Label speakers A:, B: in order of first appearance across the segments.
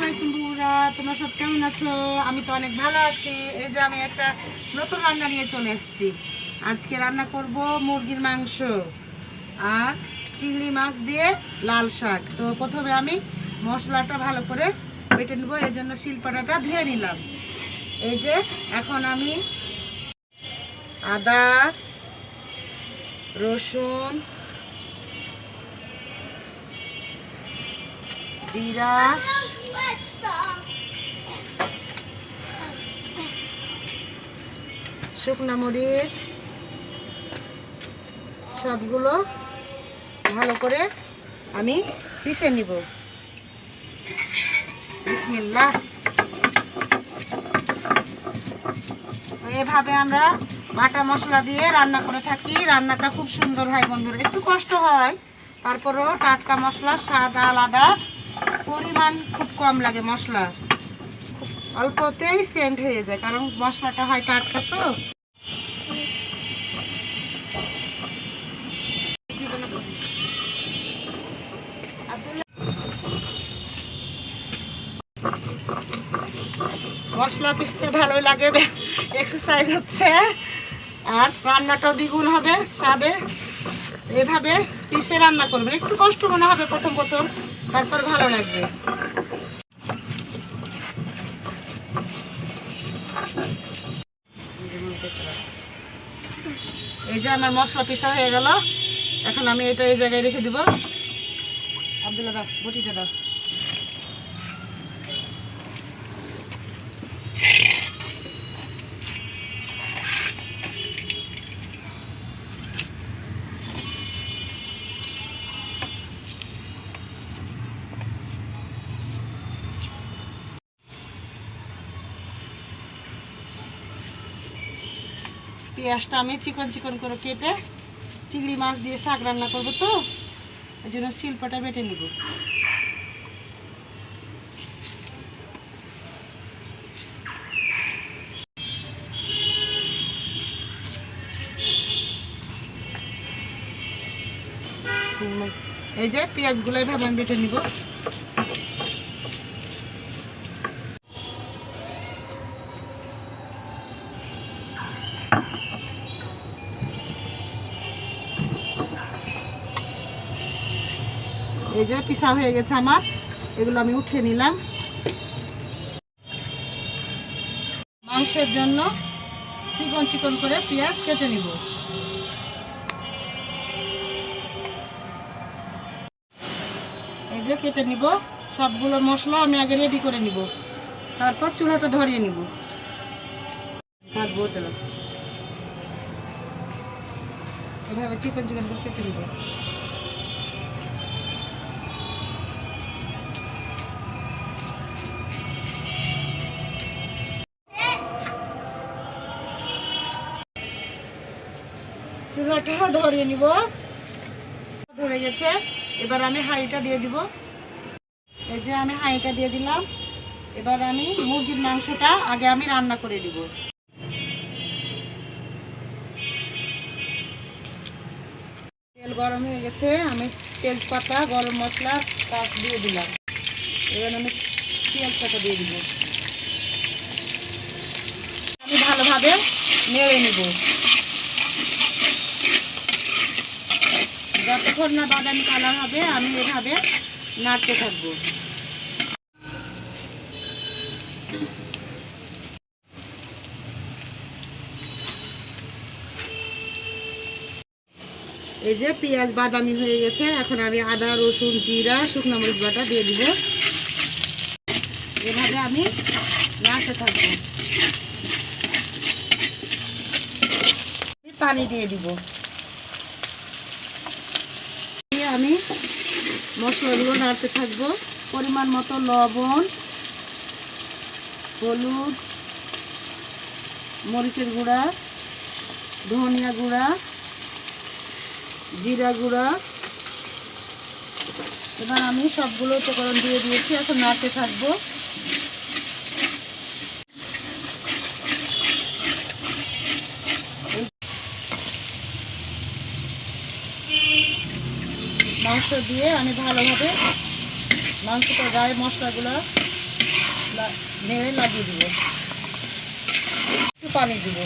A: আলাইকুম বন্ধুরা, তোমরা সব কেমন আছো? আমি তো অনেক ভালো আছি। এই যে আমি একটা নতুন রান্না নিয়ে চলে এসেছি। আজকে রান্না করব মুরগির মাংস আর চিংড়ি মাছ দিয়ে লাল শাক। তো প্রথমে আমি মশলাটা ভালো করে বেটে নেবো, এই জন্য শিলপাটাটা ধুয়ে নিলাম। এই যে এখন আমি আদা, রসুন, জিরা, শুকনো মরিচ সবগুলো ভালো করে আমি পিষে নিব। বিসমিল্লাহ। এভাবে আমরা বাটা মশলা দিয়ে রান্না করে থাকি। রান্নাটা খুব সুন্দর হয় বন্ধুরা, একটু কষ্ট হয়, তারপরেও টাটকা মশলার স্বাদ আলাদা, পরিমাণ খুব কম লাগে, মশলা খুব অল্পতেই সেন্ট হয়ে যায়, কারণ মশলাটা হয় টাটকা। তো মশলা পিষতে ভালোই লাগে, এক্সারসাইজ হচ্ছে আর রান্নাটাও দ্বিগুণ হবে স্বাদে। এভাবে পিষে রান্না করবেন, একটু কষ্ট মনে হবে প্রথম প্রথম, তারপর ভালো লাগবে। এই যে আমার মশলা পিষা হয়ে গেল, এখন আমি এটা এই জায়গায় রেখে দিব। আব্দুল্লাহ দাও, বটিটা দাও। পেঁয়াজটা আমি চিকন চিকন করে কেটে চিংড়ি মাছ দিয়ে শাক রান্না করবো, তো এই জন্য শিলপাটা বেটে নেব। এই যে পেঁয়াজগুলো এইভাবে আমি বেটে নিব। এই যে পিসা হয়ে গেছে আমার, এগুলো আমি উঠিয়ে নিলাম। মাংসের জন্য চিকন চিকন করে পেঁয়াজ কেটে নিব। এই যে কেটে নিব, সবগুলো মশলা আমি আগে রেডি করে নিব, তারপর চুলাটা ধরিয়ে নিব। এভাবে চিকন চিকন করে কেটে নিব। চুলাটা ধরিয়ে নিব, ধরে গেছে। এবার আমি হাঁড়িটা দিয়ে দিব। এই যে আমি হাঁড়িটা দিয়ে দিলাম। এবার আমি মুরগির মাংসটা আগে আমি রান্না করে দিব। তেল গরম হয়ে গেছে, আমি তেজপাতা, গরম মশলা কাঠ দিয়ে দিলাম। এবার আমি পেঁয়াজটা দিয়ে দিব। আমি ভালোভাবে নেড়ে নেব, যতক্ষণ না বাদামি কালার হবে আমি এভাবে নাড়তে থাকবো। এই যে পেঁয়াজ বাদামি হয়ে গেছে, এখন আমি আদা, রসুন, জিরা, শুকনো মরিচ বাটা দিয়ে দিব। এভাবে আমি নাড়তে থাকবো। পানি দিয়ে দিব। আমি মশলাগুলো নাড়তে থাকবো। পরিমাণ মতো লবণ, হলুদ, মরিচের গুঁড়া, ধনিয়া গুঁড়া, জিরা গুঁড়া। এবার আমি সবগুলো উপকরণ দিয়ে দিয়েছি, এখন নাড়তে থাকবো। মাংস দিয়ে আমি ভালোভাবে মাংসটার গায়ে মশলাগুলো নেড়ে লাগিয়ে দিব, একটু পানি দিব।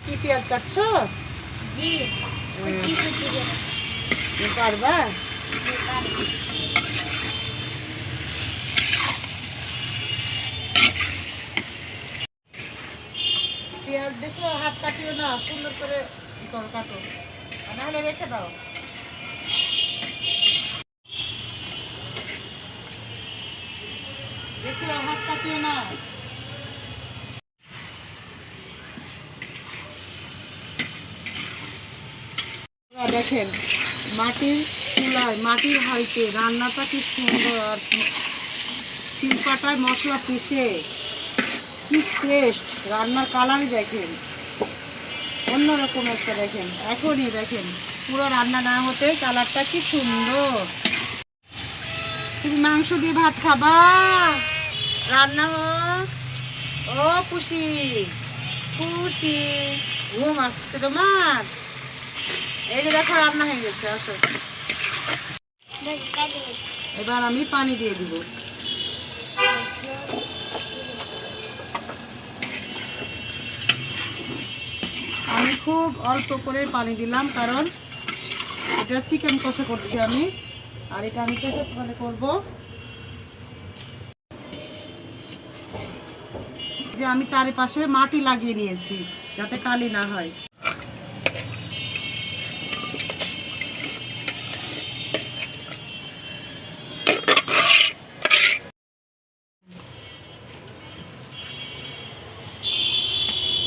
A: কি পেঁয়াজ কাটছো?
B: জি কুচি কুচি করে
A: পারবা? পেঁয়াজ দেখো হাত কাটিও না, সুন্দর করে ই করো, কাটো, আর নাহলে রেখে দাও। দেখো হাত কাটিও না। দেখেন মাটির চুলায় মাটির হাঁড়িতে রান্নাটা কি সুন্দর, আর শিলপাটায় মশলা পিষে কি টেস্ট, রান্নার কালারই দেখেন অন্যরকম একটা। দেখেন এখনই দেখেন পুরো রান্না না হতে কালারটা কি সুন্দর। তুমি মাংস দিয়ে ভাত খাবা? রান্না হোক। ও খুশি খুশি, ঘুম আসছে তোমার? এই যে দেখো রান্না হয়ে গেছে, আসো। এবার আমি পানি দিয়ে দিব। আমি খুব অল্প করে পানি দিলাম, কারণ এটা চিকেন কষা করছি আমি, আর এটা আমি প্রেসার কুকারে করবো। যে আমি চারিপাশে মাটি লাগিয়ে নিয়েছি যাতে কালি না হয়।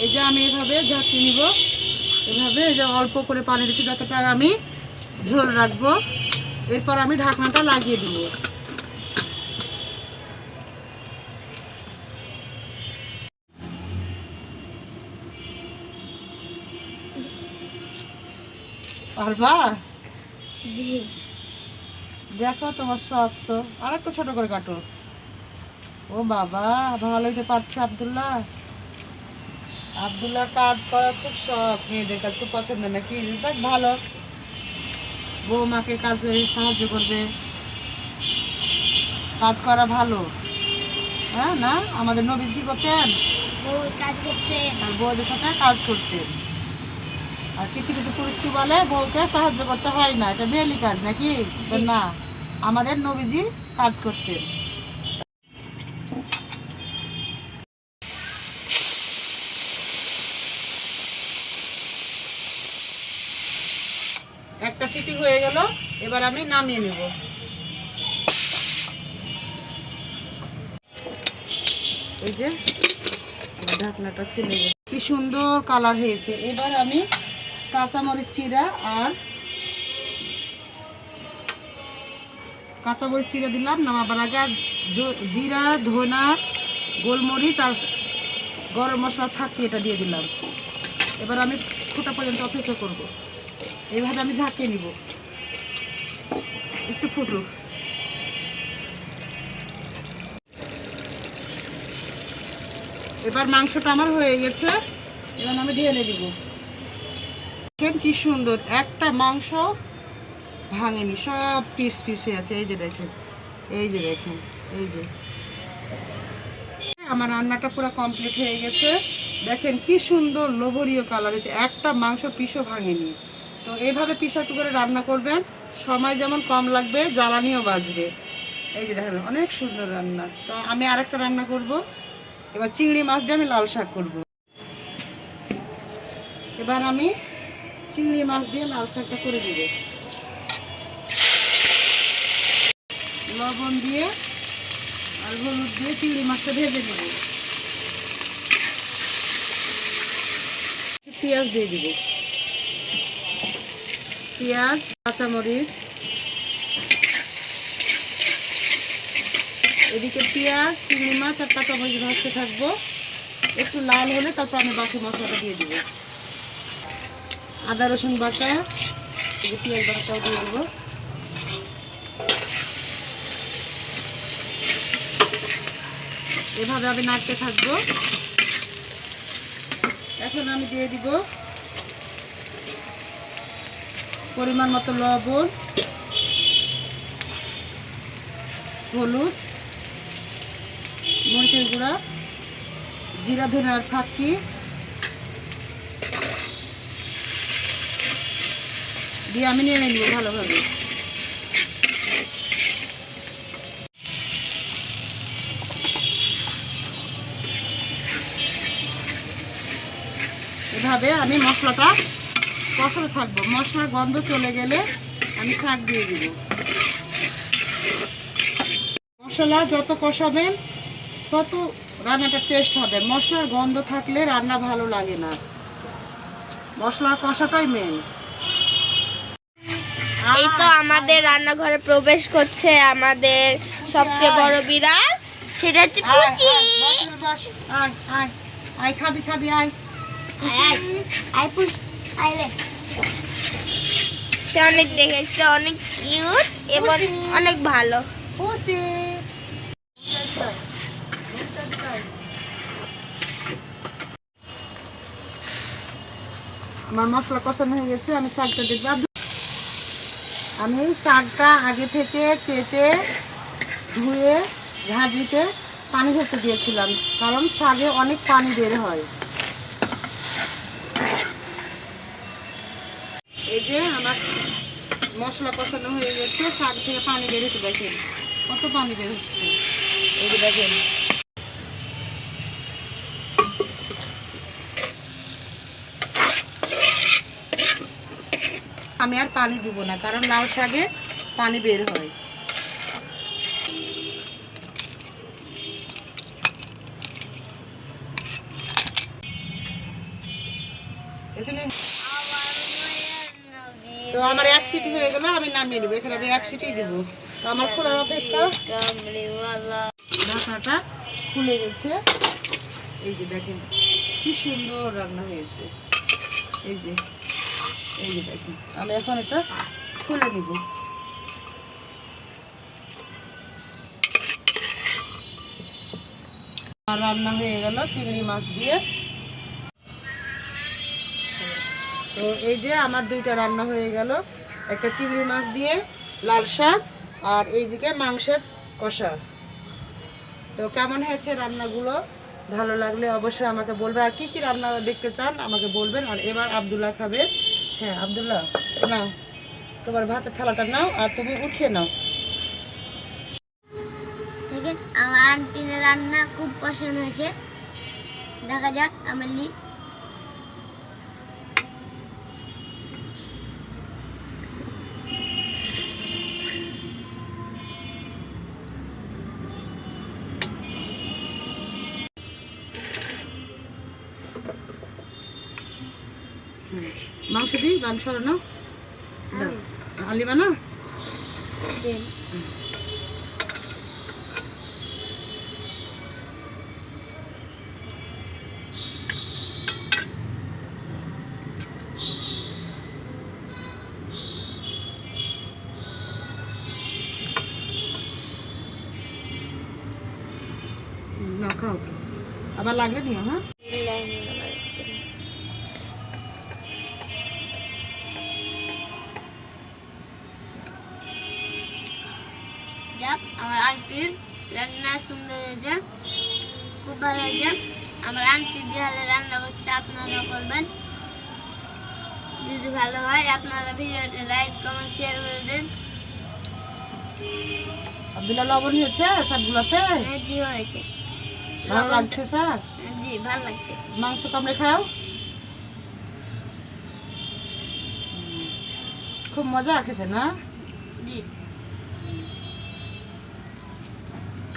A: এই যে আমি এভাবে ঝাঁকিয়ে নিব, এভাবে এই যে অল্প করে পানি দিচ্ছি যতটা আমি ঝোল রাখবো। এরপর আমি ঢাকনাটা লাগিয়ে দিব। পারবা?
B: জি
A: দেখো তোমার শখ তো, আর একটু ছোট করে কাটো। ও বাবা, ভালোই তো পারছে আব্দুল্লাহ। আব্দুল্লাহ কাজ করার খুব শখ, মেয়েদের কাজ খুব পছন্দ নাকি? দেখ ভালো, বৌমাকে কাজে সাহায্য করবে, কাজ করা ভালো। হ্যাঁ না, আমাদের নবী কি করতেন?
B: বউ কাজ করতে
A: আর বউদের সাথে কাজ করতেন। আর কিছু কিছু পুরুষ কি বলে বউকে সাহায্য করতে হয় না, এটা মেয়েলি কাজ নাকি? তো না, আমাদের নবীজি কাজ করতেন। একটা সিটি হয়ে গেল, এবার আমি নামিয়ে নেব। এই যে ঢাকনাটা খুলে গেছে, কি সুন্দর কালার হয়েছে। এবার আমি কাঁচামরিচ চিরা আর কাঁচামরিচ চিরা দিলাম, নামাবার আগে জিরা, ধনা, গোলমরিচ আর গরম মশলা থাকি এটা দিয়ে দিলাম। এবার আমি ফোটা পর্যন্ত অপেক্ষা করব। এইভাবে আমি ঝাঁকিয়ে নিব, একটু ফুটুক। এবার মাংসটা আমার হয়ে গেছে, এবার আমি ঢেলে দিব। দেখেন কি সুন্দর, একটা মাংস ভাঙেনি, সব পিস পিস হয়ে আছে। এই যে দেখেন, এই যে দেখেন, এই যে আমার রান্নাটা পুরো কমপ্লিট হয়ে গেছে। দেখেন কি সুন্দর লোভনীয় কালার হয়েছে, একটা মাংস পিসও ভাঙেনি। তো এইভাবে প্রেসার কুকারে রান্না করবেন, সময় যেমন কম লাগবে, জ্বালানিও বাঁচবে। এই যে দেখেন অনেক সুন্দর রান্না। তো আমি আরেকটা রান্না করব, এবার চিংড়ি মাছ দিয়ে আমি লাল শাক করব। এবার আমি চিংড়ি মাছ দিয়ে লাল শাকটা করে দিব। লবণ দিয়ে আর হলুদ দিয়ে চিংড়ি মাছটা ভেজে নেব। পেঁয়াজ দিয়ে দিব, পেঁয়াজ, কাঁচামরিচ। এদিকে পেঁয়াজ, চিংড়ি মাছ আর কাঁচামরিচ ভাজতে থাকবো। একটু লাল হলে তারপর আমি বাকি মশলাটা দিয়ে দিব। আদা রসুন বাটা, এই যে পেঁয়াজ বাটাটাও দিয়ে দেবো। এভাবে আমি নাড়তে থাকবো। এখন আমি দিয়ে দিব পরিমাণ মতো লবণ, হলুদ, মরিচের গুঁড়া, জিরা ধনিয়ার ফাঁকি দিয়ে আমি নেড়ে নিব ভালোভাবে। এভাবে আমি মশলাটা কষাতে থাকবো। মশলার গন্ধ চলে গেলে আমি শাক দিয়ে দিব। মশলা যত কষাবেন তত রান্নাটা টেস্ট হবে। মশলার গন্ধ থাকলে রান্না ভালো লাগে না। মশলার কষাটাই মেন।
B: এই তো আমাদের রান্নাঘরে প্রবেশ করছে আমাদের সবচেয়ে বড় বিড়াল, সেটা হচ্ছে পুচি।
A: আয় আয় আয়, খাবি খাবি, আয়
B: আই পুষ, আইলে। সে অনেক দেখেছে, অনেক কিউট এবং অনেক ভালো।
A: পুষি। আমার মশলা কষানো হয়ে গেছে, আমি শাকটা দেখব। আমি শাকটা আগে থেকে কেটে ধুয়ে ঝাঁঝরিতে পানি ভরতে দিয়েছিলাম, কারণ শাকে অনেক পানি বের হয়। এই যে আমার মশলা কষানো হয়ে গেছে, শাক থেকে পানি বের হচ্ছে। দেখেন কত পানি বের হচ্ছে, এই যে দেখেন। আমি আর পানি দিব না, কারণ লাউ শাকে পানি বের হয়। তো আমার এক সিটি হয়ে গেল, আমি নামিয়ে নেবো। এখানে আমি এক সিটি দেবো। তো আমার খোলার অপেক্ষা। ঢাকনাটা খুলে গেছে। এই যে দেখেন কি সুন্দর রান্না হয়েছে। এই যে দেখেন, আমি এখন এটা খুলে নিব। আর রান্না হয়ে গেল চিংড়ি মাছ দিয়ে। তো এই যে আমার দুইটা রান্না হয়ে গেল, একটা চিংড়ি মাছ দিয়ে লাল শাক, আর এই দিকে মাংসের কষা। তো কেমন হয়েছে রান্নাগুলো? ভালো লাগলে অবশ্যই আমাকে বলবে। আর কি কি রান্না দেখতে চান আমাকে বলবেন। আর এবার আব্দুল্লাহ খাবে। হ্যাঁ আব্দুল্লাহ, নাও তোমার ভাতের থালাটা নাও, আর তুমি উঠিয়ে নাও।
B: দেখেন আমার আন্টির রান্না খুব পছন্দ হয়েছে। দেখা যাক আমার লি।
A: মাংস দিই, মাংস নাও, দাও আলিবা না। নাও খাও, আবার লাগলে নিও। হ্যাঁ
B: যাক, আমার আন্টির রান্না সুন্দর হয়েছে, খুব ভালো হয়েছে। আমার আন্টি যেভাবে রান্না করছে আপনারা করবেন। যদি ভালো হয় আপনারা ভিডিওটা লাইক কমেন্ট শেয়ার করে দেন।
A: আব্দুল্লাহ লবণ হয়েছে সবগুলোতে?
B: হ্যাঁ জি হয়েছে।
A: ভালো লাগছে স্যার?
B: জি ভালো লাগছে।
A: মাংস কামড়ে খাও, খুব মজা খেতে না?
B: জি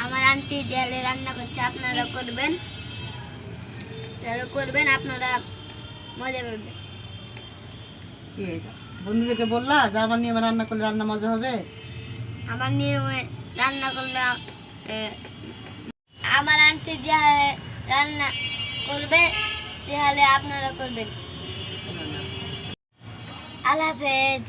B: আমার আন্টি যেভাবে রান্না করছে আপনারা করবেন, তাহলে করবেন, আপনারা মজা পাবেন।
A: বন্ধুদেরকে বললা যে আমার নিয়ে রান্না করলে রান্না মজা হবে?
B: আমার নিয়মে রান্না করলে আমার আন্টি যে রান্না করবে তাহলে আপনারা করবেন। আল্লাহ হাফেজ।